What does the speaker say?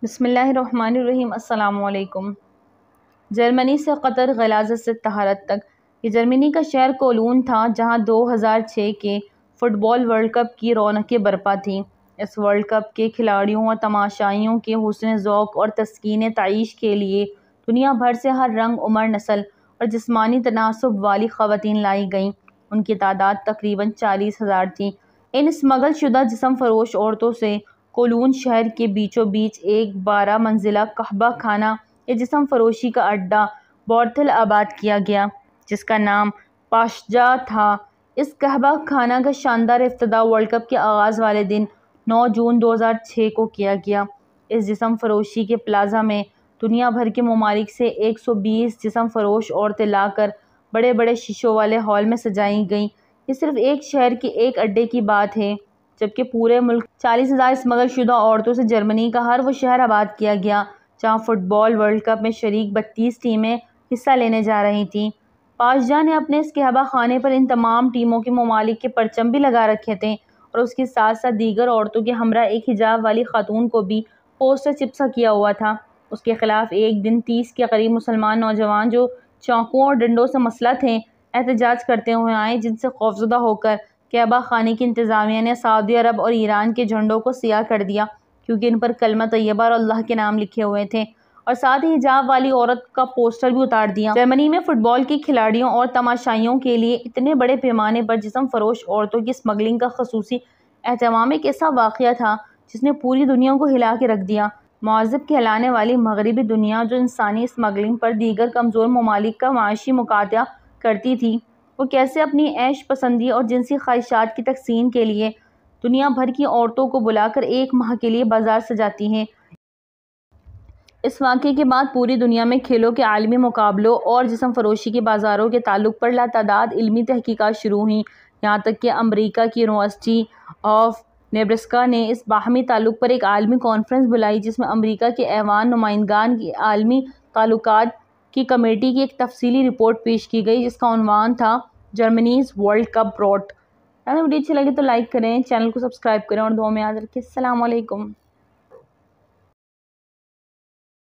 بسم اللہ الرحمن الرحیم۔ السلام علیکم۔ جرمنی سے قطر، غلاظت سے طہارت تک، یہ جرمنی کا شہر کولون تھا جہاں 2006 کے فٹ بال ورلڈ کپ کی رونقیں برپا تھیں۔ اس ورلڈ کپ کے کھلاڑیوں اور تماشائیوں کے حسن ذوق اور تسکین تعیش کے لیے دنیا بھر سے ہر رنگ، عمر، نسل اور جسمانی تناسب والی خواتین لائی گئیں۔ ان کی تعداد تقریباً 40,000 تھی۔ ان اسمگل شدہ جسم فروش عورتوں سے کولون شہر کے بیچوں بیچ ایک 12 منزلہ قہوہ خانہ یا جسم فروشی کا اڈہ بورتھل آباد کیا گیا، جس کا نام پاشجا تھا۔ اس قہوہ خانہ کا شاندار افتتاح ورلڈ کپ کے آغاز والے دن 9 جون 2006 کو کیا گیا۔ اس جسم فروشی کے پلازا میں دنیا بھر کے ممالک سے 120 جسم فروش عورتیں لا کر بڑے بڑے شیشوں والے ہال میں سجائی گئیں۔ یہ صرف ایک شہر کے ایک اڈے کی بات ہے، جبکہ پورے ملک 40,000 اسمگل شدہ عورتوں سے جرمنی کا ہر وہ شہر آباد کیا گیا جہاں فٹ بال ورلڈ کپ میں شریک 32 ٹیمیں حصہ لینے جا رہی تھیں۔ پاشجا نے اپنے اس قہوہ خانے پر ان تمام ٹیموں کے ممالک کے پرچم بھی لگا رکھے تھے اور اس کے ساتھ ساتھ دیگر عورتوں کے ہمراہ ایک حجاب والی خاتون کو بھی پوسٹر چپسا کیا ہوا تھا۔ اس کے خلاف ایک دن 30 کے قریب مسلمان نوجوان جو چاقوؤں اور ڈنڈوں سے مسلح تھے احتجاج کرتے ہوئے آئے، جن سے خوفزدہ ہو کر قہوہ خانے کی انتظامیہ نے سعودی عرب اور ایران کے جھنڈوں کو سیاہ کر دیا، کیونکہ ان پر کلمہ طیبہ اور اللہ کے نام لکھے ہوئے تھے، اور ساتھ ہی حجاب والی عورت کا پوسٹر بھی اتار دیا۔ جرمنی میں فٹ بال کے کھلاڑیوں اور تماشائیوں کے لیے اتنے بڑے پیمانے پر جسم فروش عورتوں کی اسمگلنگ کا خصوصی اہتمام ایک ایسا واقعہ تھا جس نے پوری دنیا کو ہلا کے رکھ دیا۔ مہذب کہلانے والی مغربی دنیا جو انسانی اسمگلنگ پر دیگر کمزور ممالک کا معاشی مقاطعہ کرتی تھی، وہ کیسے اپنی عیش پسندی اور جنسی خواہشات کی تکسین کے لیے دنیا بھر کی عورتوں کو بلا کر ایک ماہ کے لیے بازار سجاتی ہیں۔ اس واقعے کے بعد پوری دنیا میں کھیلوں کے عالمی مقابلوں اور جسم فروشی کے بازاروں کے تعلق پر لاتعداد علمی تحقیقات شروع ہوئیں، یہاں تک کہ امریکہ کی یونیورسٹی آف نیبراسکا نے اس باہمی تعلق پر ایک عالمی کانفرنس بلائی، جس میں امریکہ کے ایوان نمائندگان کی عالمی تعلقات کی کمیٹی کی ایک تفصیلی رپورٹ پیش کی گئی، جس کا عنوان تھا جرمنیز ورلڈ کپ روٹ۔ اگر ویڈیو اچھی لگے تو لائک کریں، چینل کو سبسکرائب کریں اور دعاؤں میں یاد رکھیں۔ السلام علیکم۔